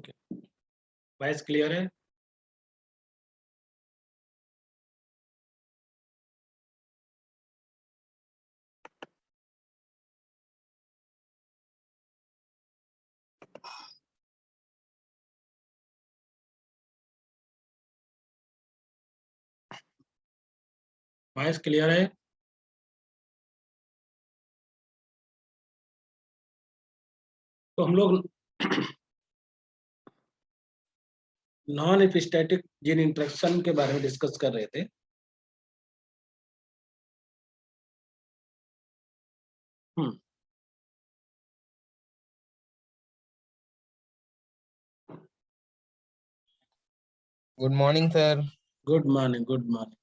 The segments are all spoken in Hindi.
ओके, वॉइस क्लियर है? वॉइस क्लियर है? तो हम लोग नॉन एपिस्टैटिक जीन इंटरेक्शन के बारे में डिस्कस कर रहे थे। Good morning sir. Good morning, good morning.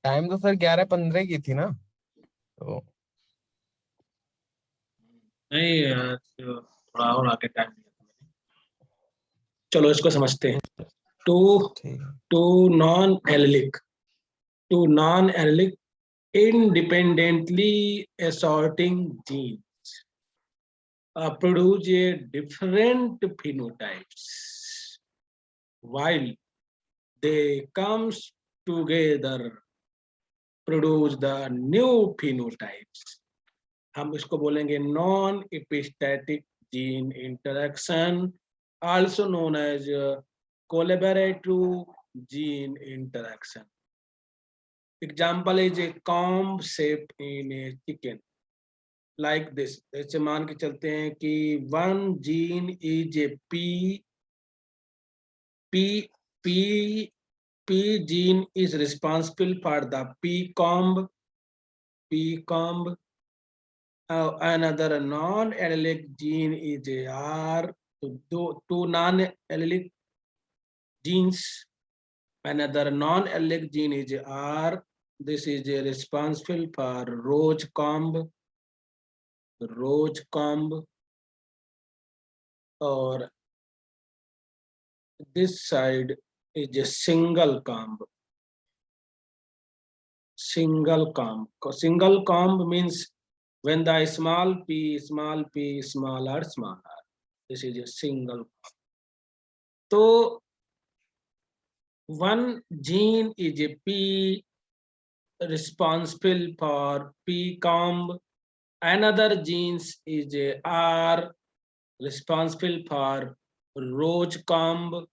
Time तो सर 11:15 की थी ना, तो नहीं, थोड़ा और आगे टाइम दिया था मैंने। चलो इसको समझते हैं। टू ठीक है। Two non allelic independently assorting genes produce a different phenotypes while they comes together produce the new phenotypes। हम इसको बोलेंगे non epistatic gene interaction, also known as collaborative gene interaction। Example is a comb shaped in a chicken like this। जैसे मान के चलते हैं कि one gene is a P gene is responsible for the P comb। Another non-allelic gene is a R। two non-allelic genes, another non-allelic gene is a R। This is a responsible for roach comb, or this side is a single comb। Single comb means when the small p smaller smaller, this is a single comb। So one gene is a P responsible for P comb, another genes is a R responsible for roach comb।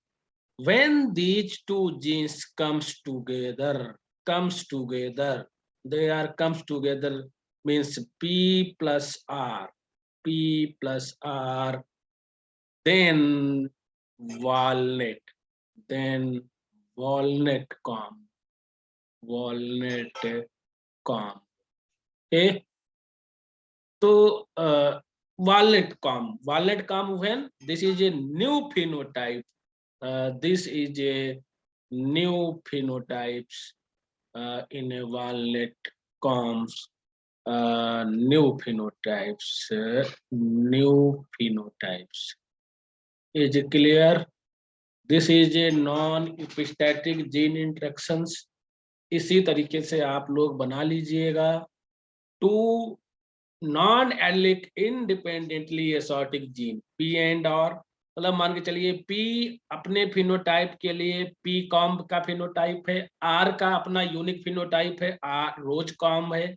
When these two genes comes together, means P plus R, then walnut comb, okay। So walnut comb when this is a new phenotype, this is a new phenotypes in a walnut combs, new phenotypes is it clear? This is a non-epistatic gene interactions। इसी तरीके से आप लोग बना लीजिएगा। Two non allelic independently assorting gene P and और, मतलब मान के चलिए पी अपने फिनोटाइप के लिए पी कॉम्ब का फिनोटाइप है, आर का अपना यूनिक फिनोटाइप है, आर रोज कॉम्ब है।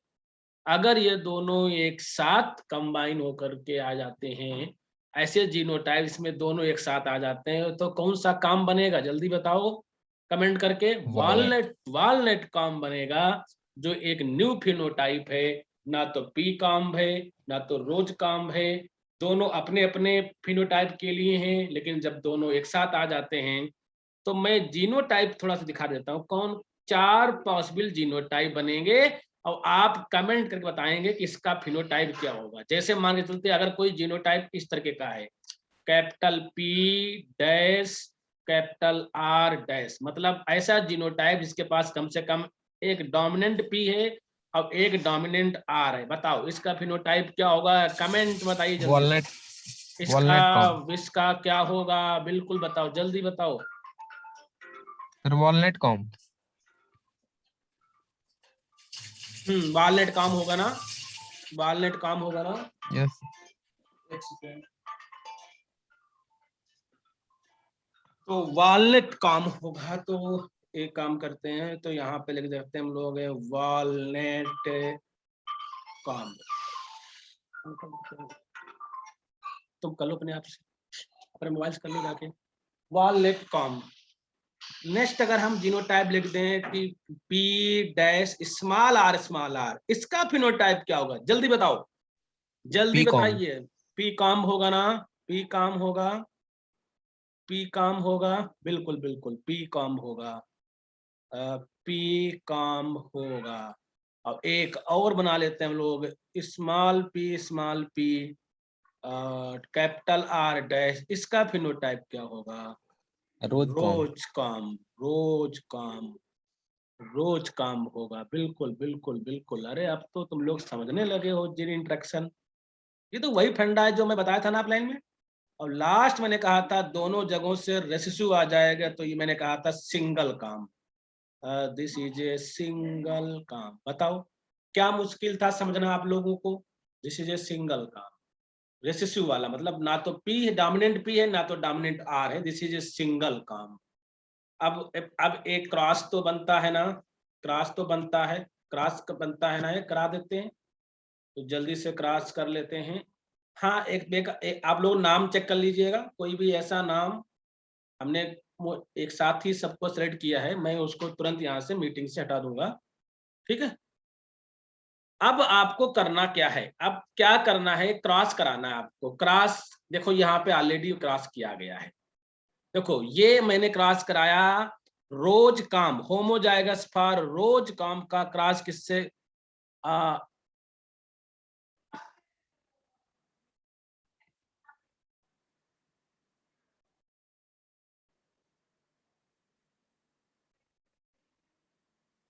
अगर ये दोनों एक साथ कंबाइन होकर के आ जाते हैं, ऐसे जीनोटाइप्स में दोनों एक साथ आ जाते हैं, तो कौन सा काम बनेगा जल्दी बताओ कमेंट करके। वॉलनट काम बनेगा, जो एक न्यू फिनोटाइप है, ना तो पी कॉम्ब है ना तो रोज कॉम्ब है, दोनों अपने अपने फिनोटाइप के लिए हैं, लेकिन जब दोनों एक साथ आ जाते हैं तो मैं जीनोटाइप थोड़ा सा दिखा देता हूं। कौन 4 पॉसिबल जीनोटाइप बनेंगे और आप कमेंट करके बताएंगे कि इसका फिनोटाइप क्या होगा। जैसे मान के चलते अगर कोई जीनोटाइप इस तरह का है, capital P dash capital R dash, मतलब ऐसा जीनोटाइप जिसके पास कम से कम एक डोमिनेंट पी है और एक डोमिनेंट आर है, बताओ इसका फिनोटाइप क्या होगा? कमेंट बताइए जल्दी। वॉलनट इसका कॉम इसका क्या होगा? बिल्कुल बताओ, जल्दी बताओ। Sir, walnut com. वॉलनट काम होगा ना, वॉलनट काम होगा ना। यस। एक सेकेंड, तो वॉलनट काम होगा, तो एक काम करते हैं, तो यहाँ पे लिख देते हैं हम लोग वॉलनट काम। तुम कर लो अपने आप से, अपने मोबाइल से कर लो जाके, वॉलनट काम। नेक्स्ट अगर हम जीनोटाइप लिख दें कि पी डैश स्मॉल आर, इसका फिनोटाइप क्या होगा? जल्दी बताओ, जल्दी पी कॉम। बताइए। पी काम होगा ना, पी काम होगा, पी काम होगा, बिल्कुल बिल्कुल पी काम होगा, पी काम होगा। अब एक और बना लेते हैं हम लोग, small P capital R dash, इसका फिनोटाइप क्या होगा? रोज कॉम। रोज काम, रोज काम, रोज काम होगा, बिल्कुल बिल्कुल बिल्कुल। अरे अब तो तुम लोग समझने लगे हो जीन इंट्रैक्शन। ये तो वही फंडा है जो मैं बताया था ना अपलाइन में। और लास्ट मैंने कहा था दोनों जगहों से रेसिस्यू आ जाएगा, तो ये मैंने कहा था सिंगल काम। दिस इज ए सिंगल काम। बताओ क्या मुश्किल था समझना आप लोगों को? दिस इज ए सिंगल काम, रेसिस्यू वाला, मतलब ना तो पी है डोमिनेंट पी है ना तो डोमिनेंट आर है, दिस इज ए सिंगल काम। अब एक क्रॉस तो बनता है ना, क्रॉस तो बनता है, क्रॉस बनता है ना, ये करा देते हैं, तो जल्दी से क्रॉस कर लेते हैं। हाँ एक आप लोग नाम चेक कर लीजिएगा, कोई भी ऐसा नाम हमने एक साथ ही सबको सेलेक्ट किया है, मैं उसको तुरंत यहाँ से मीटिंग से हटा दूंगा, ठीक है। अब आपको करना क्या है, अब क्या करना है, क्रॉस कराना है आपको। क्रॉस देखो यहाँ पे ऑलरेडी क्रॉस किया गया है, देखो ये मैंने क्रॉस कराया। रोज काम होमोजाइगस फॉर रोज काम का क्रॉस किससे?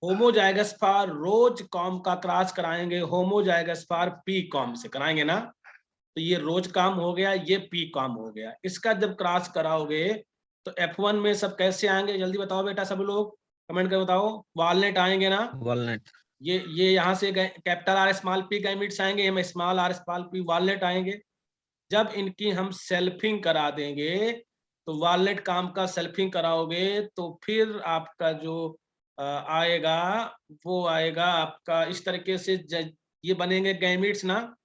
होमोजाइगस फॉर रोज कॉम का क्रॉस कराएंगे होमोजाइगस फॉर पी कॉम से, कराएंगे ना। तो ये रोज काम हो गया, ये पी कॉम हो गया। इसका जब क्रॉस कराओगे तो F1 में सब कैसे आएंगे? जल्दी बताओ बेटा, सब लोग कमेंट कर बताओ। वॉलनट आएंगे ना, वॉलनट। ये यहाँ से capital R small P gametes आएंगे, हम small R small P walnut आएंगे। जब इनकी हम सेल्फिंग करा देंगे, तो वॉलनट काम का सेल्फिंग कराओगे तो फिर आपका जो आएगा वो आएगा आपका इस तरीके से, ये बनेंगे गैमिट्स ना,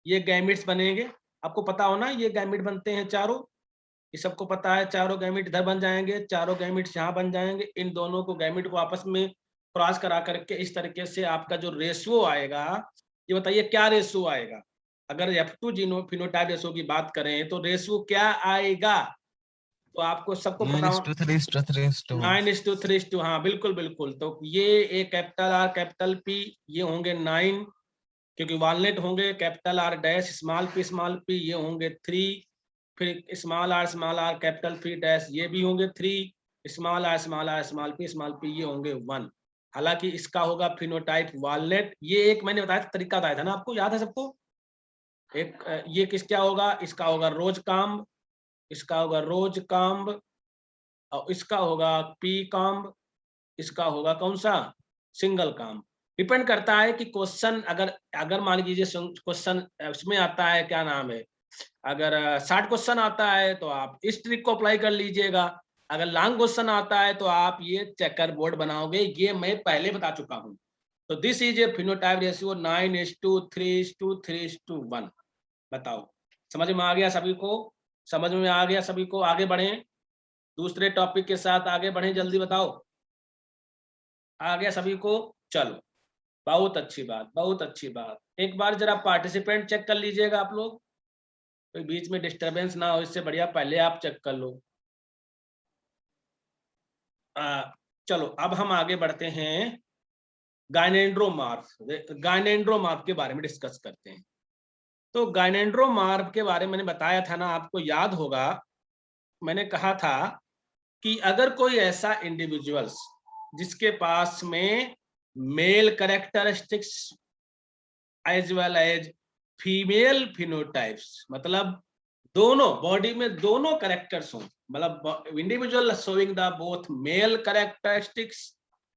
ये गैमिट्स बनेंगे। आपको पता हो ना ये गैमिट बनते हैं चारों, ये सबको पता है, चारों गैमिट इधर बन जाएंगे, चारों गैमिट्स यहाँ बन जाएंगे। इन दोनों को गैमिट को आपस में क्रॉस करा करके इस तरीके से आपका जो रेशियो आएगा, ये बताइए क्या रेशियो आएगा? अगर F2 जीनो फिनोटाइप रेशियो की बात करें तो रेशियो क्या आएगा? तो आपको सबको पता हो, 9:3:3:1। 9:3:2, हाँ बिल्कुल बिल्कुल। तो ये एक कैपिटल आर कैपिटल पी, ये होंगे 9, क्योंकि वॉलनट होंगे capital R dash small P, ये होंगे 3। फिर small are capital P dash, ये भी होंगे 3। स्मॉल पी ये होंगे 1। हालांकि इसका होगा फिनोटाइप वॉलनट। ये एक मैंने बताया था, तरीका बताया था ना आपको, याद है सबको? एक ये किस क्या होगा, इसका होगा रोज काम, इसका होगा रोज काम, और इसका होगा पी काम, इसका होगा कौन सा? सिंगल काम। डिपेंड करता है कि क्वेश्चन अगर अगर मान लीजिए क्वेश्चन उसमें आता है, क्या नाम है, अगर शॉर्ट क्वेश्चन आता है तो आप इस ट्रिक को अप्लाई कर लीजिएगा। अगर लॉन्ग क्वेश्चन आता है तो आप ये चेकर बोर्ड बनाओगे, ये मैं पहले बता चुका हूँ। तो this is a phenotype ratio 9:3:3:1। बताओ समझ में आ गया सभी को? समझ में आ गया सभी को? आगे बढ़े, दूसरे टॉपिक के साथ आगे बढ़े, जल्दी बताओ। आ गया सभी को? चलो, बहुत अच्छी बात, बहुत अच्छी बात। एक बार जरा पार्टिसिपेंट चेक कर लीजिएगा आप लोग, कोई बीच में डिस्टरबेंस ना हो, इससे बढ़िया पहले आप चेक कर लो। चलो अब हम आगे बढ़ते हैं। गायनेंड्रोमार्फ, गायनेंड्रोमार्फ के बारे में डिस्कस करते हैं। तो गायनेंड्रोमार्फ के बारे में मैंने बताया था ना, आपको याद होगा, मैंने कहा था कि अगर कोई ऐसा इंडिविजुअल्स जिसके पास में male characteristics as well as female phenotypes, मतलब दोनों बॉडी में दोनों कैरेक्टर्स हों, मतलब individual showing the both male characteristics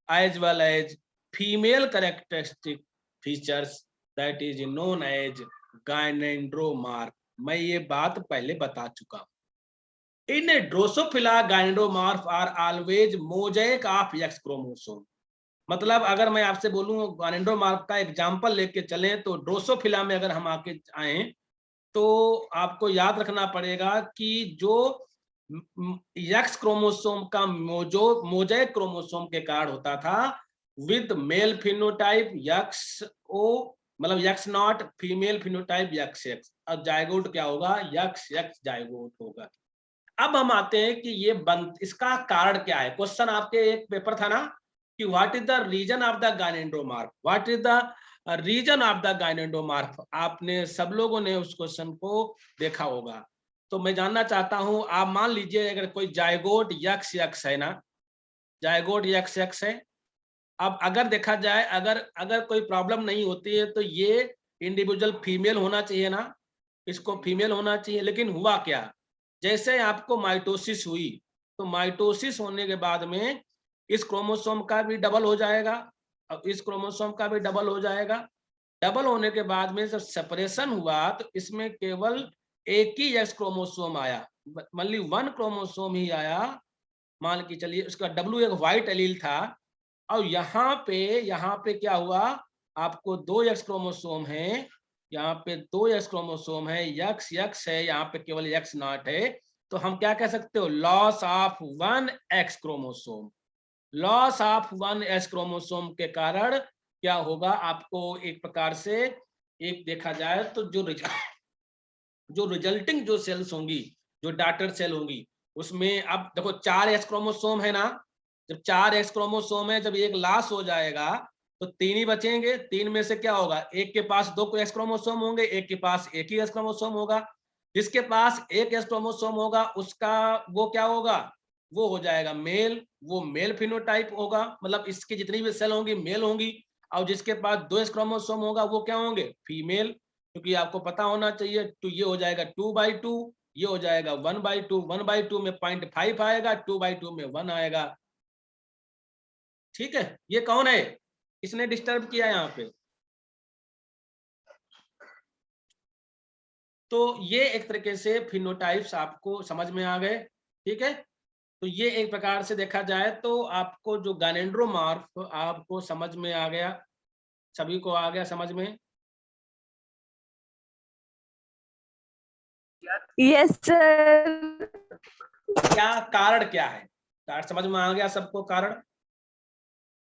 as well as female characteristic features, that is known as gynandromorph. मैं ये बात पहले बता चुका हूं। In Drosophila gynandromorph are always mosaic of X chromosome. मतलब अगर मैं आपसे बोलूं गायनेंड्रोमार्फ का एग्जांपल लेके चले, तो ड्रोसोफिला में अगर हम आके आए तो आपको याद रखना पड़ेगा कि जो एक्स क्रोमोसोम का मोज़ेक क्रोमोसोम के कारण होता था विद मेल फिनोटाइप एक्स ओ, मतलब x not, female phenotype x x, और जायगोट क्या होगा, एक्स एक्स जायगोट होगा। अब हम आते हैं कि ये इसका कारण क्या है। क्वेश्चन आपके एक पेपर था ना कि what is the reason of the gynandromorph, what is the reason of the gynandromorph. आपने सब लोगों ने उस क्वेश्चन को देखा होगा। तो मैं जानना चाहता हूं, आप मान लीजिए अगर कोई जायगोट यक्स यक्स है ना, जायगोट यक्स यक्स है। अब अगर देखा जाए, अगर अगर कोई प्रॉब्लम नहीं होती है तो ये इंडिविजुअल फीमेल होना चाहिए ना, इसको फीमेल होना चाहिए। लेकिन हुआ क्या, जैसे आपको माइटोसिस हुई, तो माइटोसिस होने के बाद में इस क्रोमोसोम का भी डबल हो जाएगा और इस क्रोमोसोम का भी डबल हो जाएगा। डबल होने के बाद में जब सेपरेशन हुआ तो इसमें केवल एक ही एक्स क्रोमोसोम आया, मतलब वन क्रोमोसोम ही आया। मान के चलिए उसका डब्ल्यू एक व्हाइट एलील था, और यहाँ पे क्या हुआ, आपको दो एक्स क्रोमोसोम है, यहाँ पे दो एक्स क्रोमोसोम है, यक्स यक्स है, यहाँ पे केवल एक्स नॉट है। तो हम क्या कह सकते हो, loss of one X chromosome. Loss of one X chromosome के कारण क्या होगा, आपको एक प्रकार से एक देखा जाए तो जो रिजल्टिंग जो सेल्स होंगी, जो डॉटर सेल होंगी, उसमें अब देखो 4 एक्स क्रोमोसोम है ना, जब 4 एक्स क्रोमोसोम है, जब एक लॉस हो जाएगा तो 3 ही बचेंगे। 3 में से क्या होगा, एक के पास 2 एक्स क्रोमोसोम होंगे, एक के पास एक ही एक्स क्रोमोसोम होगा। जिसके पास एक एक्स क्रोमोसोम होगा उसका वो क्या होगा, वो हो जाएगा मेल, वो मेल फिनोटाइप होगा, मतलब इसकी जितनी भी सेल होंगी मेल होंगी। और जिसके पास 2 एक्स क्रोमोसोम होगा वो क्या होंगे, फीमेल। क्योंकि आपको पता होना चाहिए, तो ये हो जाएगा 2/2, ये हो जाएगा 1/2, 1/2 में 0.5 आएगा, 2/2 में 1 आएगा। ठीक है, ये कौन है, इसने डिस्टर्ब किया यहाँ पे। तो ये एक तरीके से फिनोटाइप्स आपको समझ में आ गए। ठीक है, तो ये एक प्रकार से देखा जाए तो आपको जो गायनेंड्रोमार्फ आपको समझ में आ गया, सभी को आ गया समझ में। Yes sir. क्या कारण क्या है, कारण समझ में आ गया सबको, कारण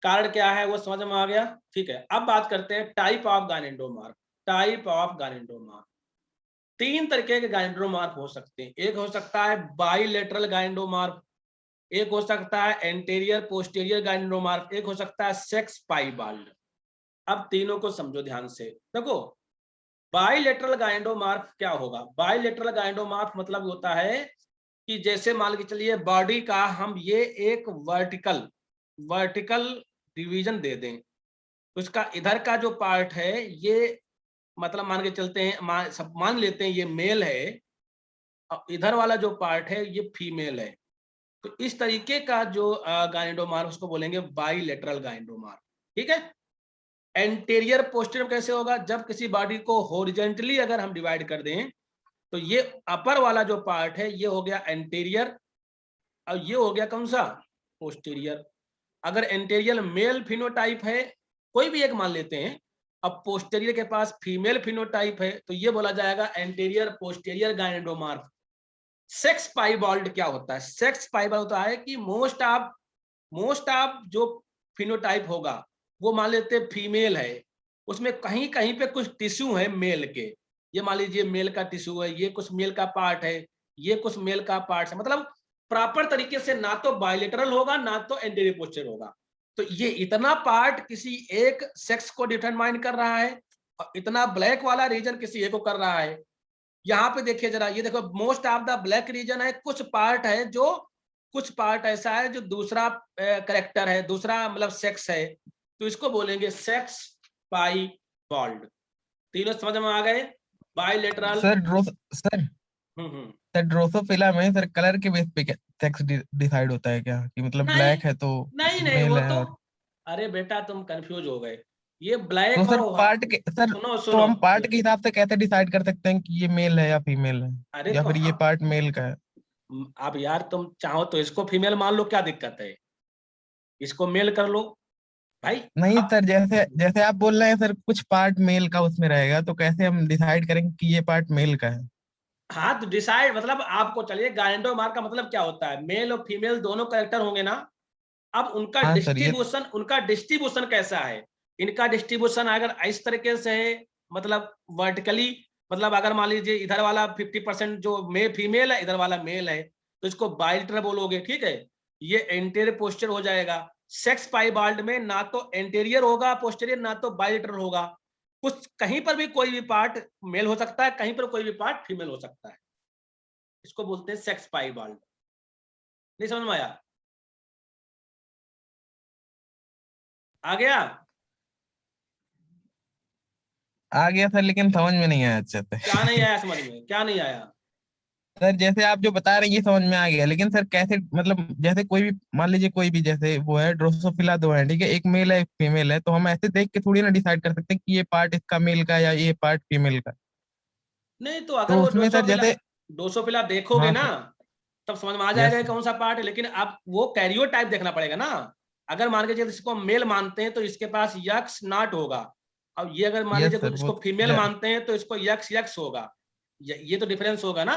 कारण क्या है वो समझ में आ गया। ठीक है, अब बात करते हैं टाइप ऑफ गायनेंड्रोमार्फ। टाइप ऑफ गायनेंड्रोमार्फ, 3 तरीके के गायनेंड्रोमार्फ हो सकते हैं। एक हो सकता है बाइलेटरल गायनेंड्रोमार्फ, एक हो सकता है एंटीरियर पोस्टीरियर गायनेंड्रोमार्फ, एक हो सकता है सेक्स पाइबाल्ड। अब तीनों को समझो ध्यान से। देखो बाइलेटरल गायनेंड्रोमार्फ क्या होगा, बाइलेटरल गायनेंड्रोमार्फ मतलब होता है कि जैसे मान के चलिए बॉडी का हम ये एक वर्टिकल डिवीजन दे दें, उसका इधर का जो पार्ट है ये, मतलब मान के चलते हैं, मान लेते हैं ये मेल है और इधर वाला जो पार्ट है ये फीमेल है। तो इस तरीके का जो गायनेंड्रोमार्फ उसको बोलेंगे बाइलेटरल गायनेंड्रोमार्फ। ठीक है, एंटीरियर पोस्टीरियर कैसे होगा, जब किसी बॉडी को हॉरिजॉन्टली अगर हम डिवाइड कर दें तो ये अपर वाला जो पार्ट है ये हो गया एंटीरियर और ये हो गया कौन सा, पोस्टीरियर। अगर एंटीरियर मेल फिनोटाइप है, कोई भी एक मान लेते हैं, अब पोस्टीरियर के पास फीमेल फिनोटाइप है, तो ये बोला जाएगा एंटीरियर पोस्टीरियर गायनेंड्रोमार्फ। सेक्स पाइबाल्ड क्या होता है, सेक्स पाइबाल्ड होता है कि मोस्ट ऑफ जो फिनोटाइप होगा वो मान लेते हैं फीमेल है, उसमें कहीं कहीं पे कुछ टिश्यू है मेल के। ये मान लीजिए मेल का टिश्यू है, ये कुछ मेल का पार्ट है, ये कुछ मेल का पार्ट है, मतलब प्रॉपर तरीके से ना तो बायलेटरल होगा ना तो एंटीरियर पोस्टीरियर होगा। तो ये इतना पार्ट किसी एक सेक्स को डिटरमाइन कर रहा है और इतना ब्लैक वाला रीजन किसी एक को कर रहा है। यहाँ पे देखिए जरा, ये देखो most of the black reason है, कुछ पार्ट है जो, कुछ पार्ट ऐसा है जो दूसरा करेक्टर है, दूसरा मतलब सेक्स है, तो इसको बोलेंगे सेक्स पाई बॉल्ड। तीनों समझ में आ गए? बाइलेटरल। सर सर ड्रोसोफिला में सर कलर के बेस पे क्या सेक्स डिसाइड होता है क्या, कि मतलब नहीं ब्लैक है तो नहीं नहीं, मेल वो है? तो, और अरे बेटा तुम कंफ्यूज हो गए, ये तो ब्लैक और सर पार्ट के सर, सुनो तो सुनो, हम पार्ट के हिसाब से कैसे डिसाइड कर सकते हैं कि ये मेल है या फीमेल है, अरे या तो फिर ये हाँ, पार्ट मेल का है? अब यार तुम चाहो तो इसको फीमेल मान लो, क्या दिक्कत है, इसको मेल कर लो भाई। नहीं हाँ सर, जैसे जैसे आप बोल रहे हैं सर कुछ पार्ट मेल का उसमें रहेगा, तो कैसे हम डिसाइड करेंगे कि ये पार्ट मेल का है? हाँ, तो डिसाइड मतलब आपको, चलिए गायनेडोमार का मतलब क्या होता है, मेल और फीमेल दोनों कैरेक्टर होंगे ना। अब हाँ सर ये उनका डिस्ट्रीब्यूशन कैसा है, इनका डिस्ट्रीब्यूशन अगर इस तरीके से है, मतलब वर्टिकली, मतलब अगर मान लीजिए इधर वाला 50% जो फीमेल है, इधर वाला मेल है, तो इसको बाइलेटरल बोलोगे, ठीक है। ये एंटीरियर पोस्चर हो जाएगा। सेक्स पाइबाल्ड में ना तो एंटीरियर होगा पोस्टीरियर, ना तो बाइलेटरल होगा, कुछ कहीं पर भी कोई भी पार्ट मेल हो सकता है, कहीं पर कोई भी पार्ट फीमेल हो सकता है, इसको बोलते हैं सेक्स पाइबाल्ड। नहीं समझ में आया? आ गया? आ गया सर, लेकिन समझ में नहीं आया अच्छे क्या नहीं से। आया समझ में, क्या नहीं आया? सर जैसे आप जो बता रहे हैं ये समझ में आ गया, लेकिन सर कैसे, मतलब जैसे कोई भी मान लीजिए, कोई भी जैसे वो है ड्रोसोफिला दो है, ठीक है, एक मेल है एक फीमेल है, तो हम ऐसे देख के थोड़ी ना डिसाइड कर सकते हैं कि ये पार्ट इसका मेल का है या ये पार्ट फीमेल का है। नहीं तो अगर तो वो उसमें सर जैसे, ड्रोसोफिला देखोगे हाँ ना, सर, तब समझ में आ जाएगा यस कि कौन सा पार्ट है, लेकिन आप वो कैरियो टाइप देखना पड़ेगा ना। अगर मान के चलिए इसको मेल मानते हैं तो इसके पास यक्स नॉट होगा, अब ये अगर मान यस लीजिए सर वो, इसको फीमेल मानते हैं तो इसको यक्स यक्स होगा, ये तो डिफरेंस होगा ना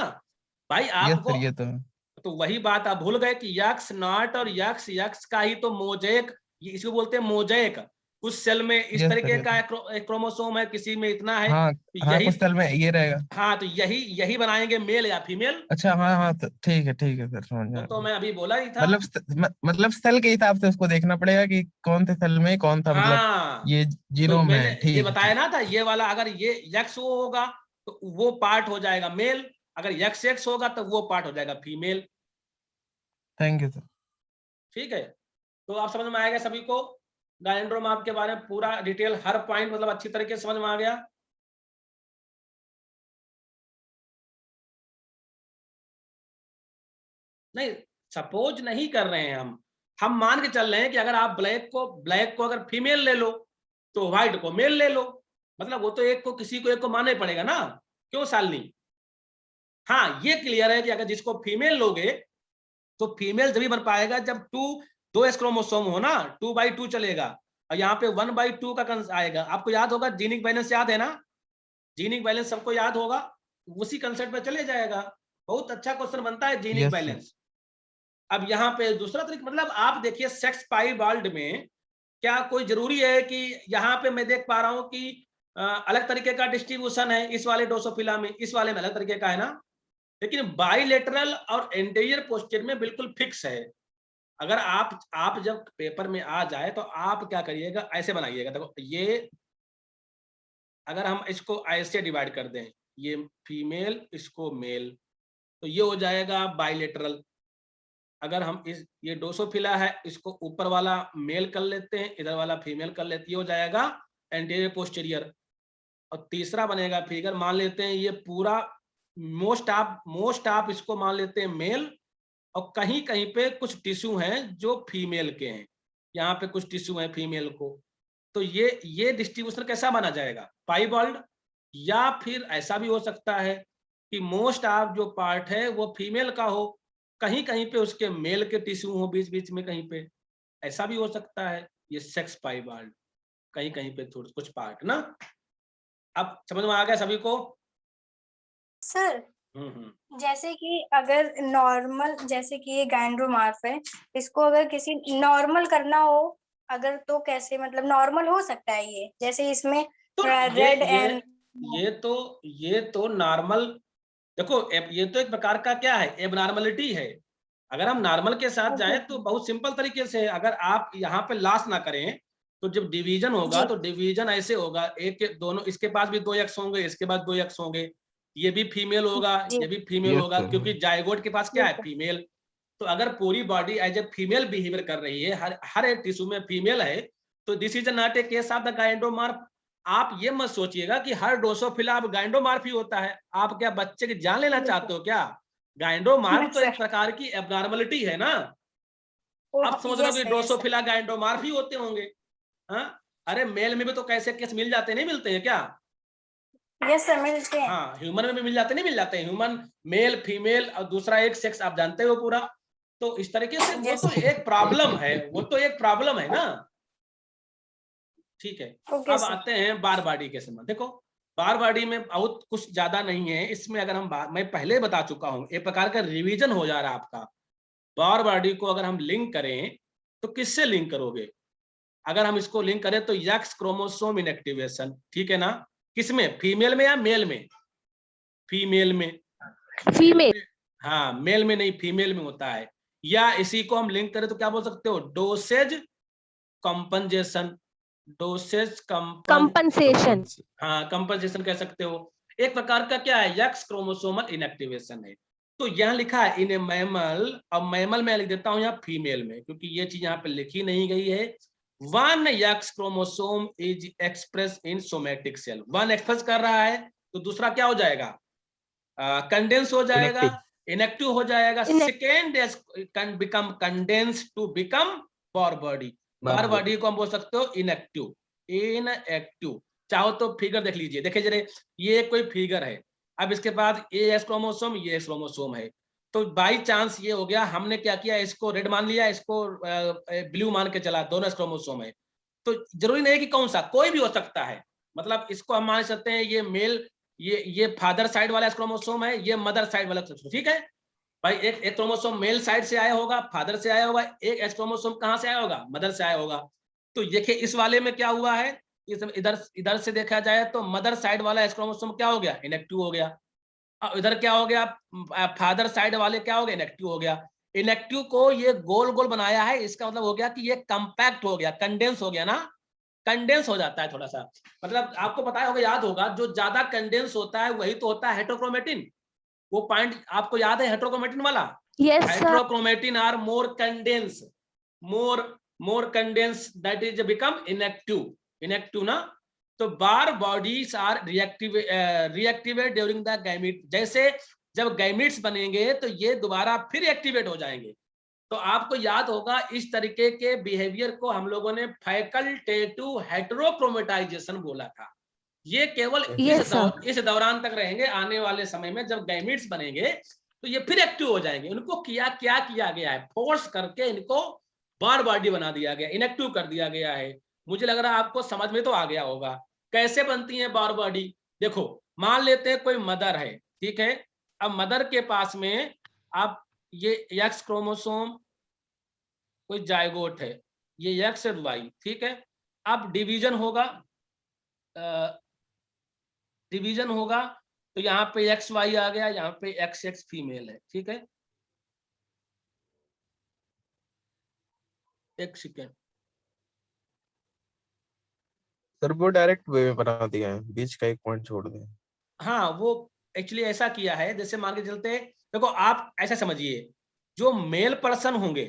भाई यस आपको। सर ये तो है। तो वही बात आप भूल गए कि यक्स नॉट और यक्स यक्स का ही तो मोजेक, ये इसको बोलते हैं मोजेक। उस सेल में इस यस सर तरीके ये का तो, एक क्रोमोसोम है, किसी में इतना है, हाँ तो हाँ, यही, कुछ साल में ये रहेगा। हाँ तो यही यही बनाएंगे मेल या फीमेल। अच्छा हाँ हाँ, तो ठीक है सर, समझ में आ तो गया। मैं अभी बोला ही था। मतलब मतलब सेल के हिसाब से उसको देखना पड़ेगा कि कौन से सेल में कौन सा, मतलब हाँ, ये तो जीनोम मैंने है। ये ठीक है बताया ठीक। ना था, ये वाला अगर ये यक्स वो होगा तो वो पार्ट हो जाएगा मेल, अगर यक्स एक्स होगा तो वो पार्ट हो जाएगा फीमेल। Thank you sir. ठीक है, तो आप समझ में आएगा सभी को, गायनेंड्रोमार्फ के बारे में पूरा डिटेल, हर पॉइंट मतलब अच्छी तरीके से समझ में आ गया। नहीं, सपोज नहीं कर रहे हैं हम मान के चल रहे हैं कि अगर आप ब्लैक को अगर फीमेल ले लो तो व्हाइट को मेल ले लो, मतलब वो तो एक को किसी को एक को मानना ही पड़ेगा ना, क्यों शालिनी? हाँ ये क्लियर है कि अगर जिसको फीमेल लोगे तो फीमेल जब भी बन पाएगा जब दो एस क्रोमोसोम हो ना, 2/2 चलेगा, और यहाँ पे 1/2 का आएगा। आपको याद होगा जीनिक बैलेंस, याद है ना? जीनिक बैलेंस सबको याद होगा, उसी कंसेप्ट पे चले जाएगा। बहुत अच्छा क्वेश्चन बनता है जीनिक यस सर। बैलेंस। अब यहाँ पे दूसरा तरीका, मतलब आप देखिए सेक्स पाई बाल्ड में क्या कोई जरूरी है कि यहाँ पे मैं देख पा रहा हूँ कि अलग तरीके का डिस्ट्रीब्यूशन है, इस वाले ड्रोसोफिला में, इस वाले में अलग तरीके का है ना, लेकिन बाइलेटरल और एंटीरियर पोस्चर में बिल्कुल फिक्स है। अगर आप जब पेपर में आ जाए तो आप क्या करिएगा, ऐसे बनाइएगा, देखो ये अगर हम इसको ऐसे डिवाइड कर दें, ये फीमेल इसको मेल, तो ये हो जाएगा बाइलेटरल। अगर हम ये ड्रोसोफिला है, इसको ऊपर वाला मेल कर लेते हैं, इधर वाला फीमेल कर लेते हैं, ये हो जाएगा एंटीरियर पोस्टीरियर। और तीसरा बनेगा फिगर, मान लेते हैं ये पूरा मोस्ट आप इसको मान लेते हैं मेल, और कहीं कहीं पे कुछ टिश्यू हैं जो फीमेल के हैं, यहाँ पे कुछ टिश्यू हैं फीमेल को, तो ये डिस्ट्रीब्यूशन कैसा माना जाएगा, पाइबॉल्ड। या फिर ऐसा भी हो सकता है कि मोस्ट ऑफ जो पार्ट है वो फीमेल का हो, कहीं कहीं पे उसके मेल के टिश्यू हो बीच बीच में कहीं पे, ऐसा भी हो सकता है। ये सेक्स पाइबॉल्ड, कहीं कहीं पे थोड़ा कुछ पार्ट ना। अब समझ में आ गया सभी को? सर हम्म। जैसे कि अगर नॉर्मल, जैसे कि ये गायनेंड्रोमार्फ है, इसको अगर किसी नॉर्मल करना हो अगर, तो कैसे, मतलब नॉर्मल हो सकता है ये, जैसे इसमें तो रेड एंड ये तो नॉर्मल, देखो ये तो एक प्रकार का क्या है, एबनॉर्मलिटी है। अगर हम नॉर्मल के साथ Okay. जाएं तो बहुत सिंपल तरीके से, अगर आप यहाँ पे लॉस ना करें तो जब डिवीजन होगा जी। तो डिवीजन ऐसे होगा, एक के दोनों, इसके पास भी 2 एक्स होंगे, इसके पास 2 एक्स होंगे, ये भी फीमेल होगा, जी। ये भी फीमेल Yes, होगा, sir. क्योंकि जायगोट के पास क्या है, Yes, sir. फीमेल। तो अगर पूरी body as a female behaviour कर रही है, हर एक टिश्यू में फीमेल है, तो this is not a case of the gynandromorph. आप ये मत सोचिएगा कि हर ड्रोसोफिला अब गाइंडोमार्फ ही होता है। आप क्या बच्चे की जान लेना Yes, चाहते sir. हो क्या? गाइंडोमार्फ तो Yes, एक प्रकार की एब्नॉर्मलिटी है ना। Oh, आप समझ रहे हो yes, कि sir. Yes, sir. ड्रोसोफिला गाइंडोमार्फ ही होते होंगे। हाँ, अरे मेल में भी तो कैसे केस मिल जाते, नहीं मिलते हैं क्या? Yes, sir, मिलते हैं। हाँ, ह्यूमन में भी मिल जाते, नहीं मिल जाते? ह्यूमन मेल फीमेल और दूसरा एक सेक्स, आप जानते हो पूरा। तो इस तरीके से वो Yes, तो sir. एक प्रॉब्लम है, वो तो एक प्रॉब्लम है ना। ठीक है, Okay, अब sir. आते हैं बार बॉडी के संबंध। देखो, बार बॉडी में बहुत कुछ ज्यादा नहीं है इसमें। अगर हम मैं पहले बता चुका हूं, एक प्रकार का रिवीजन हो जा रहा है आपका। बार बॉडी को अगर हम लिंक करें तो किससे लिंक करोगे? अगर हम इसको लिंक करें तो एक्स क्रोमोसोम इनएक्टिवेशन, ठीक है ना? किसमें, फीमेल में या मेल में? फीमेल में। फीमेल। हाँ, मेल में नहीं, फीमेल में होता है। या इसी को हम लिंक करें तो क्या बोल सकते हो, डोसेज कंपनजेशन, डोसेज कंपनसेशन। हाँ, कंपनसेशन कह सकते हो। एक प्रकार का क्या है, एक्स क्रोमोसोमल इनएक्टिवेशन है। तो यहाँ लिखा है इन ए मैमल, अब मैमल में लिख देता हूँ यहाँ फीमेल में, क्योंकि ये चीज यहाँ पे लिखी नहीं गई है। One X chromosome is express in somatic cell, one express कर रहा है, तो दूसरा क्या हो जाएगा, कंडेंस हो जाएगा, Inactive. इनएक्टिव हो जाएगा। Ine- second can become condense to become Barr body. Barr body को हम बोल सकते हो इनएक्टिव, इनएक्टिव। चाहो तो फिगर देख लीजिए, देखिए जरे, ये कोई फिगर है, अब इसके बाद ये एक्स क्रोमोसोम, ये एक्स क्रोमोसोम है। तो बाई चांस ये हो गया, हमने क्या किया, इसको रेड मान लिया, इसको ब्लू मान के चला, दोनों एक्स क्रोमोसोम है। तो जरूरी नहीं है कि कौन सा, कोई भी हो सकता है। मतलब इसको हम मान सकते हैं ये मेल, ये फादर साइड वाला क्रोमोसोम है, ये मदर साइड वाला, ठीक है भाई। एक क्रोमोसोम मेल साइड से आया होगा, फादर से आया होगा, एक एक्स क्रोमोसोम कहां से आया होगा, मदर से आया होगा। तो देखिए इस वाले में क्या हुआ है, इस इधर इधर से देखा जाए तो मदर साइड वाला एक्स क्रोमोसोम क्या हो गया, इनएक्टिव हो गया। और इधर क्या हो गया, फादर साइड वाले क्या हो गया, इनएक्टिव हो गया। इनएक्टिव को ये गोल गोल बनाया है, इसका मतलब हो गया कि ये कंपैक्ट हो गया, कंडेंस हो गया ना, कंडेंस हो जाता है थोड़ा सा। मतलब आपको पता होगा, याद होगा, जो ज्यादा कंडेंस होता है वही तो होता है हेटेरोक्रोमेटिन। वो पॉइंट आपको याद है हेटेरोक्रोमेटिन वाला? Yes, sir. Heterochromatin are more condense, more condense, that is become inactive, inactive ना। तो Barr bodies are reactivate during the gamete, जैसे जब गैमीट्स बनेंगे तो ये दोबारा फिर एक्टिवेट हो जाएंगे। तो आपको याद होगा इस तरीके के बिहेवियर को हम लोगों ने फैकल्टेटिव हेटेरोक्रोमेटाइजेशन बोला था। ये केवल Yes, sir. इस दौरान तक रहेंगे, आने वाले समय में जब गैमीट्स बनेंगे तो ये फिर एक्टिव हो जाएंगे। उनको क्या किया गया है, फोर्स करके इनको बार बॉडी बना दिया गया, इनएक्टिव कर दिया गया है। मुझे लग रहा है आपको समझ में तो आ गया होगा कैसे बनती है बार बॉडी। देखो, मान लेते हैं कोई मदर है, ठीक है। अब मदर के पास में आप ये एक्स क्रोमोसोम, कोई जायगोट है, ये एक्स और वाई, ठीक है। अब डिवीजन होगा, डिवीजन होगा, तो यहाँ पे एक्स वाई आ गया, यहाँ पे एक्स एक्स फीमेल है, ठीक है। एक सेकेंड, सर वो डायरेक्ट वे में बना दिया है, बीच का एक पॉइंट छोड़ दिया। हाँ वो एक्चुअली ऐसा किया है, जैसे मान के चलते, देखो आप ऐसा समझिए, जो मेल पर्सन होंगे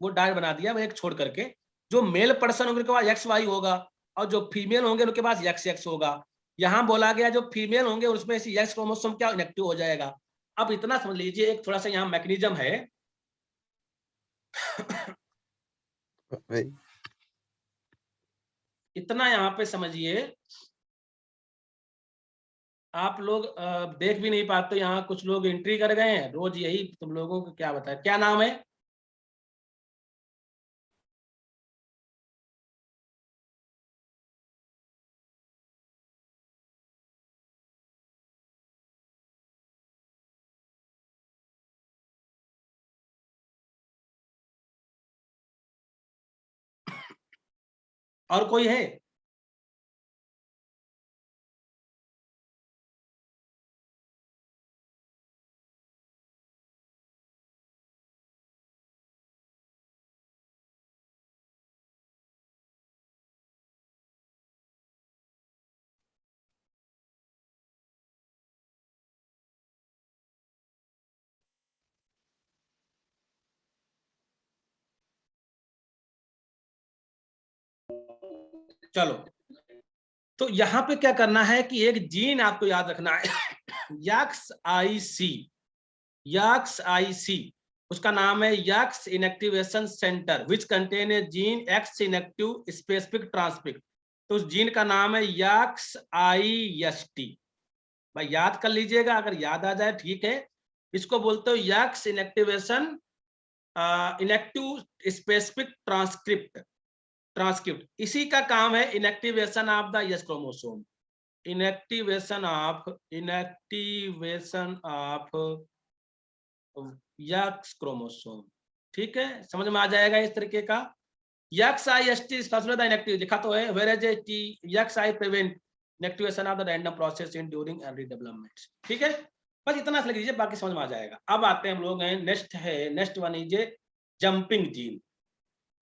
वो डायरेक्ट बना दिया, वो एक छोड़ करके। जो मेल पर्सन होंगे उनके पास एक्स वाई होगा, और जो फीमेल होंगे उनके पास एक्स एक्स होगा। यहाँ बोला गया जो फीमेल होंगे उसमें से एक्स क्रोमोसोम क्या इनएक्टिव हो जाएगा। अब इतना समझ लीजिए, एक थोड़ा सा यहाँ मैकेनिज्म है। वही। इतना यहाँ पे समझिए, आप लोग देख भी नहीं पाते, यहाँ कुछ लोग एंट्री कर गए हैं रोज, यही तुम लोगों को क्या बताए, क्या नाम है? और कोई है? चलो, तो यहाँ पे क्या करना है कि एक जीन आपको याद रखना है, यक्स आई सी, उसका नाम है x inactivation centre which contain a gene x inactive specific transcript. तो उस जीन का नाम है यक्स आई एस टी। भाई याद कर लीजिएगा, अगर याद आ जाए ठीक है। इसको बोलते हो X inactivation inactive specific transcript. इसी का काम है inactivation of the X chromosome, inactivation of X chromosome. ठीक है, समझ में आ जाएगा इस तरीके का। X I S T inactive लिखा तो है, whereas T X I prevent inactivation of the random process in during early development. ठीक है, बस इतना लिख लीजिए, बाकी समझ में आ जाएगा। अब आते हैं हम लोग हैं next one is jumping gene.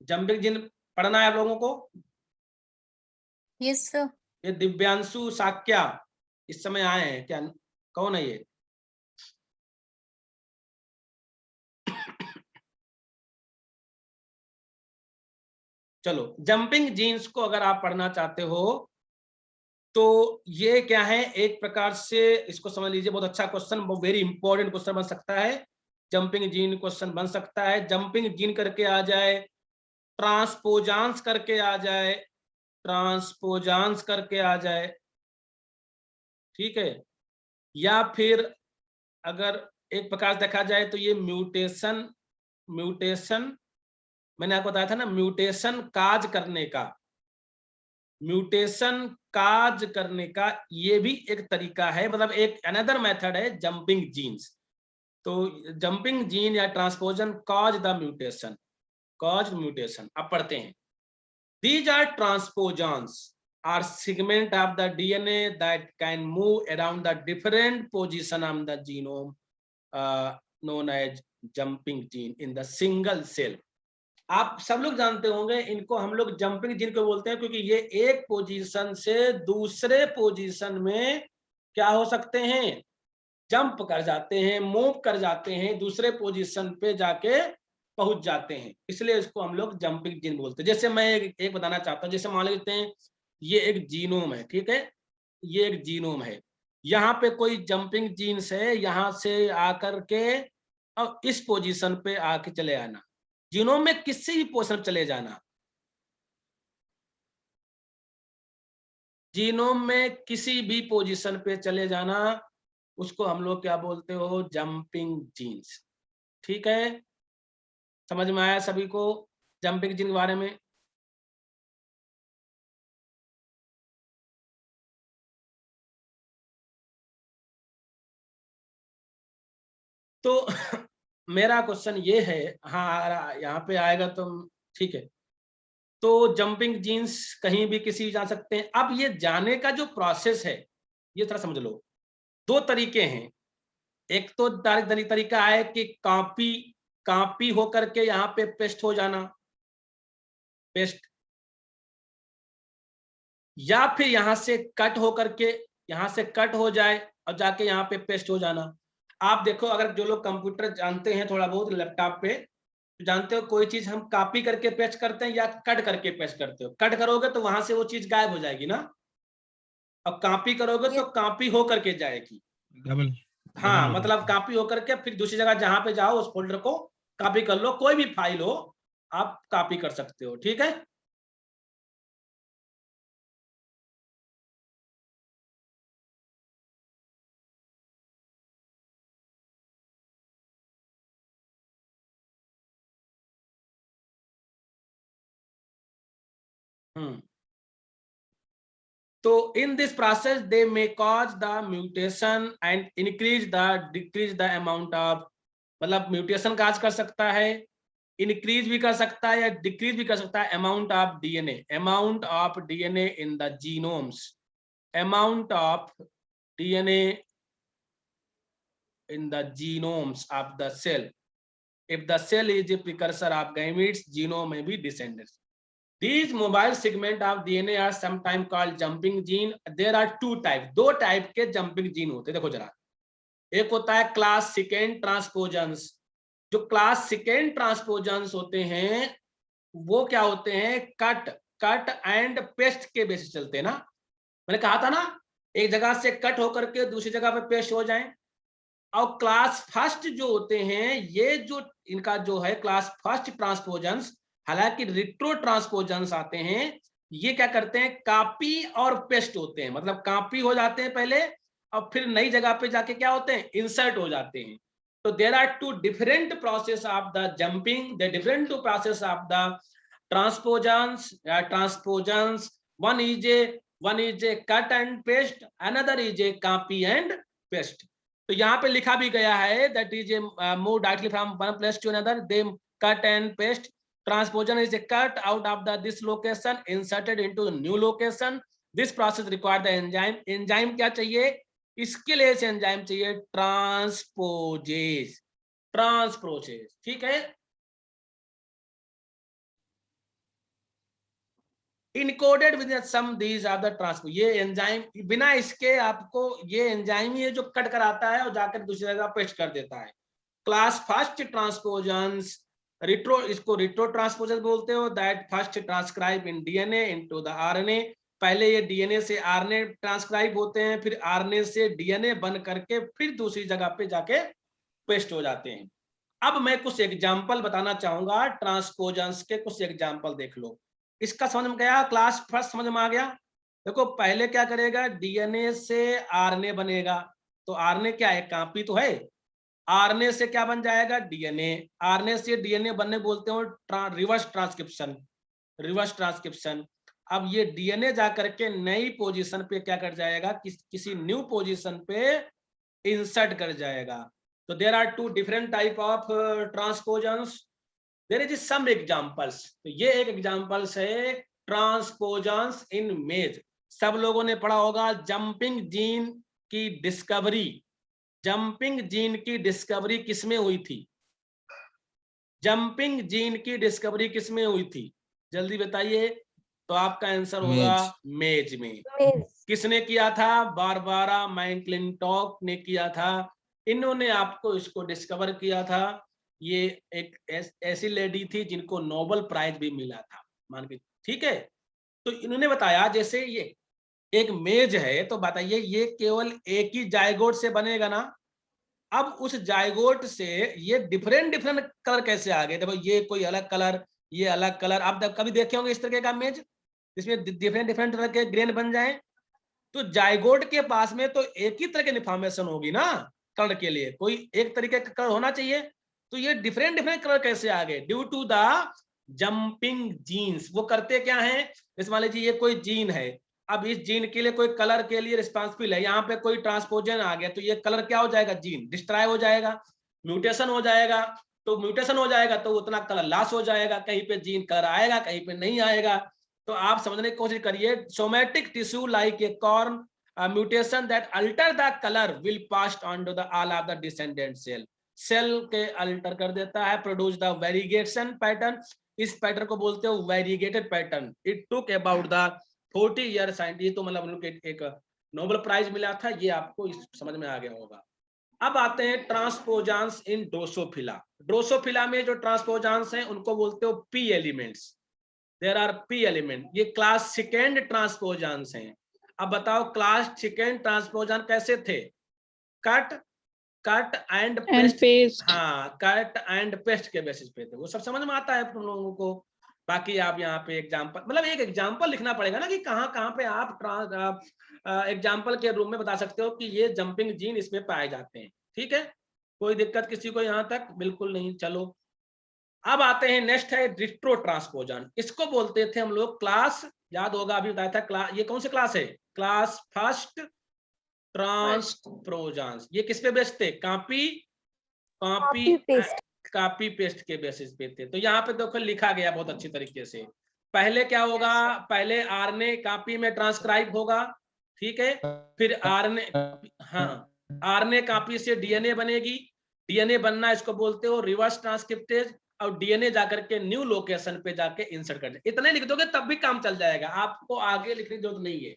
Jumping gene पढ़ना है आप लोगों को। Yes sir. ये दिव्यांशु साक्या इस समय आए हैं क्या, कौन है ये? चलो, जंपिंग जीन्स को अगर आप पढ़ना चाहते हो तो ये क्या है, एक प्रकार से इसको समझ लीजिए, बहुत अच्छा क्वेश्चन, वेरी इंपॉर्टेंट क्वेश्चन बन सकता है। जंपिंग जीन क्वेश्चन बन सकता है, जंपिंग जीन करके आ जाए, ट्रांसपोजांस करके आ जाए, ट्रांसपोजांस करके आ जाए, ठीक है, या फिर अगर एक प्रकार देखा जाए तो ये म्यूटेशन मैंने आपको बताया था ना, म्यूटेशन काज करने का ये भी एक तरीका है, मतलब एक अनदर मेथड है जंपिंग जीन्स। तो जंपिंग जीन या ट्रांसपोजन कॉज द म्यूटेशन, अब पढ़ते हैं। These are transposons are segment of the DNA that can move around the different position of the genome, known as jumping gene in the single cell। आप सब लोग जानते होंगे इनको हम लोग जंपिंग जीन को बोलते हैं, क्योंकि ये एक पोजीशन से दूसरे पोजीशन में क्या हो सकते हैं, जंप कर जाते हैं, मूव कर जाते हैं, दूसरे पोजीशन पे जाके पहुंच जाते हैं, इसलिए इसको हम लोग जंपिंग जीन बोलते हैं। जैसे मैं एक बताना चाहता हूँ, जैसे मान लेते हैं ये एक जीनोम है, ठीक है, ये एक जीनोम है, यहाँ पे कोई जंपिंग जीन्स है, यहाँ से आकर के अब इस पोजीशन पे आके चले आना, जीनोम में किसी भी पोजीशन चले जाना, जीनोम में किसी भी पोजीशन पे चले जाना, उसको हम लोग क्या बोलते हो, जंपिंग जीन्स। ठीक है, समझ में आया सभी को जंपिंग जीन के बारे में? तो मेरा क्वेश्चन ये है, हाँ यहाँ पे आएगा तो ठीक है। तो जंपिंग जीन्स कहीं भी किसी भी जा सकते हैं। अब ये जाने का जो प्रोसेस है ये थोड़ा समझ लो, दो तरीके हैं। एक तो तरीका है कि कॉपी होकर के यहाँ पे पेस्ट हो जाना, पेस्ट, या फिर यहाँ से कट होकर के यहाँ से कट हो जाए और जाके यहाँ पे पेस्ट हो जाना। आप देखो, अगर जो लोग कंप्यूटर जानते हैं थोड़ा बहुत लैपटॉप पे, तो जानते हो कोई चीज हम कॉपी करके पेस्ट करते हैं या कट करके पेस्ट करते हो। कट करोगे तो वहां से वो चीज गायब हो जाएगी ना, और कॉपी करोगे तो कॉपी हो करके जाएगी। डबल, हाँ, मतलब कॉपी होकर के फिर दूसरी जगह जहां पे जाओ उस फोल्डर को कॉपी कर लो, कोई भी फाइल हो आप कॉपी कर सकते हो। ठीक है, तो in this process they may cause the mutation and decrease the amount of, मतलब म्यूटेशन काज कर सकता है, इंक्रीज भी कर सकता है या डिक्रीज भी कर सकता है amount of DNA in the genomes, amount of DNA in the genomes of the cell. If the cell is a precursor of gametes, genome में भी descendants. These mobile segment of DNA are sometimes called jumping gene. There are two types, दो टाइप के jumping gene होते हैं। देखो जरा, एक होता है क्लास सेकेंड ट्रांसपोजन्स। जो क्लास सेकेंड ट्रांसपोजन्स होते हैं वो क्या होते हैं, कट एंड पेस्ट के बेसिस चलते हैं ना। मैंने कहा था ना एक जगह से कट होकर के दूसरी जगह पे पेस्ट हो जाएं। और क्लास फर्स्ट जो होते हैं ये जो इनका जो है क्लास फर्स्ट ट्रांसपोजन्स, हालांकि रिट्रो ट्रांसपोजन्स आते हैं, ये क्या करते हैं कॉपी और पेस्ट होते हैं, मतलब कॉपी हो जाते हैं पहले और फिर नई जगह पे जाके क्या होते हैं इंसर्ट हो जाते हैं। तो there are two different process of the jumping, the different two process of the transposons. one is a cut and paste, another is a copy and paste. तो यहाँ पे लिखा भी गया है that is a move directly from one place to another, they cut and paste. Transposition is a cut out of this location inserted into the new location. This process require the enzyme. enzyme क्या चाहिए इसके लिए से enzyme चाहिए ट्रांसपोजेज, ठीक है। Encoded with some these are the transpo, ये एंजाइम बिना इसके आपको ये एंजाइम ही है जो कट कराता है और जाकर दूसरी जगह पेस्ट कर देता है। क्लास फर्स्ट ट्रांसपोजन्स रिट्रो, इसको रिट्रो ट्रांसपोजन बोलते हो, that first transcribe in DNA into the RNA. पहले ये डीएनए से आरएनए ट्रांसक्राइब होते हैं, फिर आरएनए से डीएनए बन करके फिर दूसरी जगह पे जाके पेस्ट हो जाते हैं। अब मैं कुछ एग्जांपल बताना चाहूंगा ट्रांसपोजन्स के, कुछ एग्जांपल देख लो। इसका समझ में गया, क्लास फर्स्ट समझ में आ गया। देखो पहले क्या करेगा डीएनए से आरएनए बनेगा, तो आरएनए क्या है कॉपी तो है, आरएनए से क्या बन जाएगा डीएनए, आरएनए से डीएनए बनने बोलते हो रिवर्स ट्रांसक्रिप्शन, रिवर्स ट्रांसक्रिप्शन। अब ये डीएनए जाकर के नई पोजीशन पे क्या कर जाएगा किसी न्यू पोजीशन पे इंसर्ट कर जाएगा। तो there are two different type of transposons, there is some examples. तो ये एक एग्जांपल्स है ट्रांसपोजन्स इन मेज। सब लोगों ने पढ़ा होगा जंपिंग जीन की डिस्कवरी, जंपिंग जीन की डिस्कवरी किसमें हुई थी, जंपिंग जीन की डिस्कवरी किसमें हुई थी जल्दी बताइए। तो आपका आंसर होगा मेज में। किसने किया था, बारबारा मैकक्लिंटॉक ने किया था, इन्होंने आपको इसको डिस्कवर किया था। ये एक ऐसी लेडी थी जिनको नोबेल प्राइज भी मिला था मान के, ठीक है। तो इन्होंने बताया जैसे ये एक मेज है, तो बताइए ये केवल एक ही जायगोट से बनेगा ना। अब उस जायगोट से ये डिफरेंट डिफरेंट कलर कैसे आ गए, देखो ये कोई अलग कलर, ये अलग कलर। आप कभी देखे होंगे इस तरह का मेज जिसमें डिफरेंट डिफरेंट तरह के ग्रेन बन जाए। तो जायगोट के पास में तो एक ही तरह की इन्फॉर्मेशन होगी ना कलर के लिए, कोई एक तरीके का कलर होना चाहिए। तो ये डिफरेंट डिफरेंट कलर कैसे आ गए, due to the jumping genes. वो करते क्या है, जैसे मान लीजिए ये कोई जीन है, अब इस जीन के लिए कोई कलर के लिए रिस्पॉन्सिबल है, यहाँ पे कोई ट्रांसपोजन आ गया तो ये कलर क्या हो जाएगा, जीन डिस्ट्रॉय हो जाएगा, म्यूटेशन हो जाएगा। तो म्यूटेशन हो जाएगा तो उतना कलर लॉस हो जाएगा, कहीं पे जीन कलर आएगा कहीं पे नहीं आएगा। तो आप समझने की कोशिश करिए, somatic tissue like a corn mutation that alter the colour will passed on to the all of the descendant cell, cell के अल्टर कर देता है, प्रोड्यूस द वेरिगेशन पैटर्न। इस पैटर्न को बोलते हो variegated pattern. It took about the 40 year scientist, तो मतलब उनको एक नोबेल प्राइज मिला था, ये आपको समझ में आ गया होगा। अब आते हैं ट्रांसपोजांस इन ड्रोसोफिला। ड्रोसोफिला में जो ट्रांसपोजांस हैं उनको बोलते हो P elements, there are P element. ये क्लास सेकेंड ट्रांसपोजांस हैं। अब बताओ क्लास सेकेंड ट्रांसपोजान कैसे थे, कट एंड पेस्ट। हाँ कट एंड पेस्ट के बेसिस पे थे, वो सब समझ में आता है तुम लोगों को। बाकी आप यहाँ पे एग्जांपल, मतलब एक एग्जांपल लिखना पड़ेगा ना कि कहाँ पे आप एग्जांपल के रूप में बता सकते हो कि ये जंपिंग जीन इसमें पाए जाते हैं, ठीक है। कोई दिक्कत किसी को यहाँ तक, बिल्कुल नहीं। चलो अब आते हैं, नेक्स्ट है रिट्रो ट्रांसपोजन। इसको बोलते थे हम लोग क्लास, याद होगा अभी बताया था क्लास, ये कौन सी क्लास है, क्लास फर्स्ट ट्रांसपोजन। ये किस पे बेस्ड थे, कॉपी पेस्ट के बेसिस पे थे। तो यहाँ पे देखो लिखा गया बहुत अच्छी तरीके से, पहले क्या होगा, पहले आरएनए कॉपी में ट्रांसक्राइब होगा, ठीक है, फिर आरएनए, हाँ आरएनए कॉपी से डीएनए बनेगी, डीएनए बनना इसको बोलते हो रिवर्स ट्रांसक्रिप्टेज, और डीएनए जाकर के न्यू लोकेशन पे जाके इंसर्ट कर दे। इतने लिख दोगे तब भी काम चल जाएगा, आपको आगे लिखने की जरूरत नहीं है।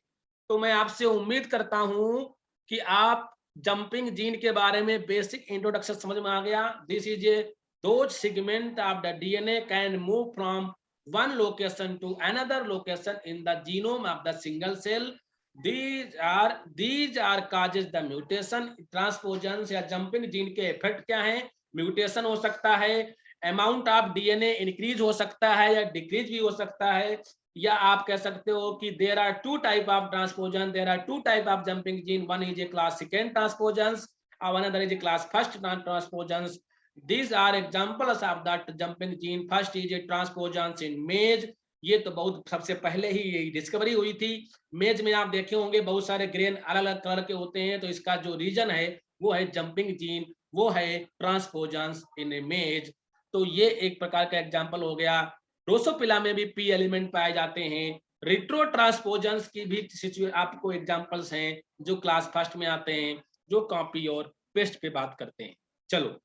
तो मैं आपसे उम्मीद करता हूं कि आप जंपिंग जीन के बारे में बेसिक इंट्रोडक्शन समझ में आ गया। This is a those segment of the DNA can move from one location to another location in the genome of the single cell. These are causes the mutation. Transposons या jumping gene के effect क्या है? Mutation हो सकता है, amount of DNA increase हो सकता है या decrease भी हो सकता है, या आप कह सकते हो कि there are two type of transposon, there are two type of jumping gene. One is a class second transposons, and another is a class first transposons. These are examples of that jumping gene. First is a transposons in maize. ये तो बहुत सबसे पहले ही ये डिस्कवरी हुई थी। मेज में आप देखे होंगे बहुत सारे ग्रेन अलग अलग कलर के होते हैं, तो इसका जो रीजन है वो है जंपिंग जीन, वो है ट्रांसपोजन्स इन मेज। तो ये एक प्रकार का एग्जांपल हो गया। ड्रोसोफिला में भी पी एलिमेंट पाए जाते हैं। रिट्रो ट्रांसपोजन्स की भी आपको एग्जांपल्स हैं जो क्लास फर्स्ट में आते हैं, जो कॉपी और पेस्ट पे बात करते हैं। चलो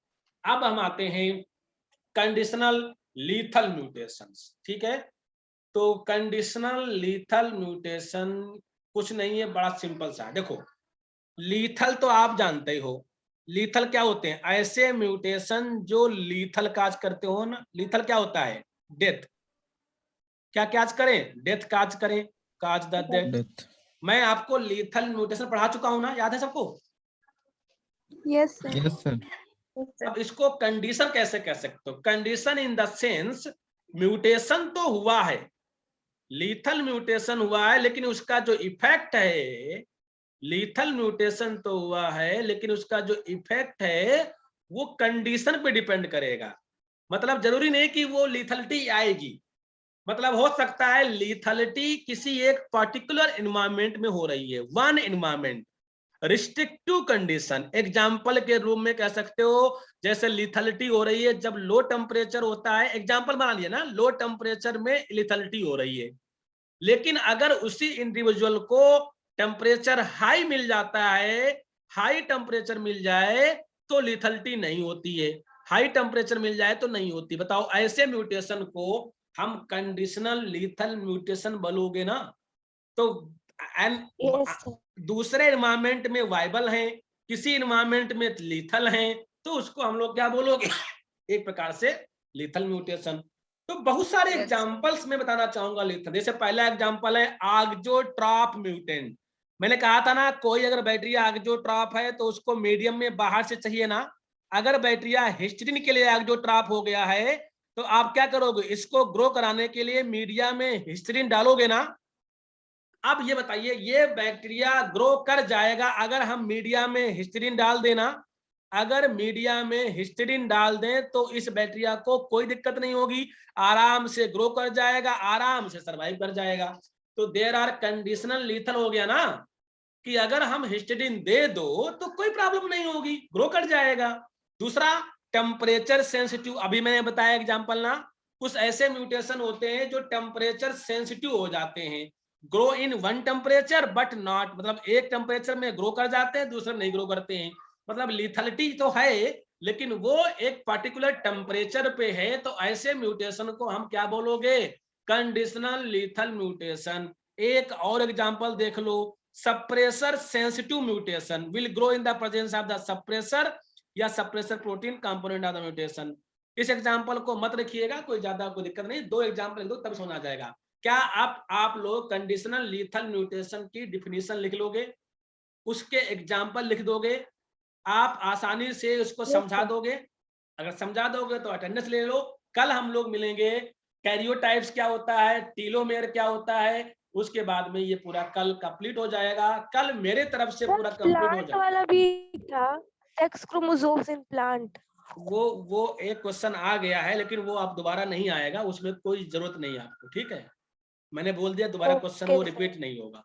अब हम आते हैं कंडीशनल लीथल म्यूटेशंस। ठीक है, तो कंडीशनल लीथल म्यूटेशन कुछ नहीं है, बड़ा सिंपल सा। देखो लीथल तो आप जानते ही हो, लीथल क्या होते हैं? ऐसे म्यूटेशन जो लीथल काज करते हो ना। लीथल क्या होता है? डेथ। क्या काज करें? डेथ काज करें, काज द डेथ। मैं आपको लीथल म्यूटेशन पढ़ा चुका हूं ना, याद है सबको? Yes, sir. Yes sir. अब इसको कंडीशन कैसे कह सकते हो? Condition in the sense mutation तो हुआ है, लीथल म्यूटेशन हुआ है, लेकिन उसका जो इफेक्ट है, लीथल म्यूटेशन तो हुआ है लेकिन उसका जो इफेक्ट है वो कंडीशन पे डिपेंड करेगा। मतलब जरूरी नहीं कि वो लीथलिटी आएगी, मतलब हो सकता है लीथलिटी किसी एक पर्टिकुलर एनवायरमेंट में हो रही है, one environment, restrictive condition. Example के रूप में कह सकते हो जैसे लीथलिटी हो रही है जब लो टेम्परेचर होता है, एग्जाम्पल बना लिया ना, लो टेम्परेचर में लीथलिटी हो रही है। लेकिन अगर उसी इंडिविजुअल को टेम्परेचर हाई मिल जाता है, हाई टेम्परेचर मिल जाए तो लीथलिटी नहीं होती है, हाई टेम्परेचर मिल जाए तो नहीं होती। बताओ ऐसे म्यूटेशन को हम कंडीशनल लीथल म्यूटेशन बोलोगे ना। तो Yes, sir. दूसरे एनवायरमेंट में वायबल हैं, किसी एनवायरमेंट में लीथल हैं, तो उसको हम लोग क्या बोलोगे? एक प्रकार से लीथल म्यूटेशन। तो बहुत सारे एग्जांपल्स मैं बताना चाहूंगा लीथल। जैसे पहला एग्जांपल है आगजोट्रॉप म्यूटेंट। मैंने कहा था ना, कोई अगर बैक्टीरिया आगजोट्रॉप है तो उसको मीडियम में बाहर से चाहिए ना। अगर बैक्टीरिया हिस्टीडिन के लिए आगजोट्रॉप हो गया है तो आप क्या करोगे? इसको ग्रो कराने के लिए मीडिया में हिस्टीडिन डालोगे ना। अब ये बताइए, ये बैक्टीरिया ग्रो कर जाएगा अगर हम मीडिया में हिस्टीडिन डाल देना। अगर मीडिया में हिस्टीडिन डाल दें तो इस बैक्टीरिया को कोई दिक्कत नहीं होगी, आराम से ग्रो कर जाएगा, आराम से सरवाइव कर जाएगा। तो देयर आर कंडीशनल लीथल हो गया ना, कि अगर हम हिस्टीडिन दे दो तो कोई प्रॉब्लम नहीं होगी, ग्रो कर जाएगा। दूसरा टेम्परेचर सेंसिटिव, अभी मैंने बताया एग्जांपल ना, कुछ ऐसे म्यूटेशन होते हैं जो टेम्परेचर सेंसिटिव हो जाते हैं। Grow in one temperature but not, मतलब एक टेम्परेचर में ग्रो कर जाते हैं, दूसरे नहीं ग्रो करते हैं। मतलब लीथलिटी तो है लेकिन वो एक पर्टिकुलर टेम्परेचर पे है। तो ऐसे म्यूटेशन को हम क्या बोलोगे? Conditional lethal mutation. एक और एग्जांपल देख लो, suppressor sensitive mutation will grow in the presence of the suppressor या suppressor protein component of the mutation. इस एग्जांपल को मत रखिएगा, कोई ज्यादा कोई दिक्कत नहीं, दो एग्जांपल लिख दो तब समझ आ जाएगा। क्या आप लोग कंडीशनल लीथल म्यूटेशन की डिफिनीशन लिख लोगे, उसके एग्जांपल लिख दोगे, आप आसानी से उसको समझा दोगे? अगर समझा दोगे तो अटेंडेंस ले लो। कल हम लोग मिलेंगे, कैरियोटाइप्स क्या होता है, टीलोमेयर क्या होता है, उसके बाद में ये पूरा कल कंप्लीट हो जाएगा। कल मेरे तरफ से पूरा कंप्लीट हो प्लांट जाएगा। वाला भी था, सेक्स क्रोमोसोम्स इन प्लांट। वो एक क्वेश्चन आ गया है लेकिन वो आप दोबारा नहीं आएगा, उसमें कोई जरूरत नहीं है आपको। ठीक है, मैंने बोल दिया दोबारा क्वेश्चन वो रिपीट नहीं होगा,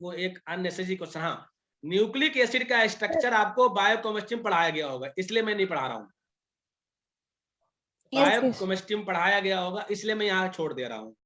वो एक अननेसेसरी क्वेश्चन। हाँ, न्यूक्लिक एसिड का स्ट्रक्चर आपको बायोकेमिस्ट्री में पढ़ाया गया होगा, इसलिए मैं नहीं पढ़ा रहा हूँ। बायोकेमिस्ट्री में पढ़ाया गया होगा इसलिए मैं यहाँ छोड़ दे रहा हूँ।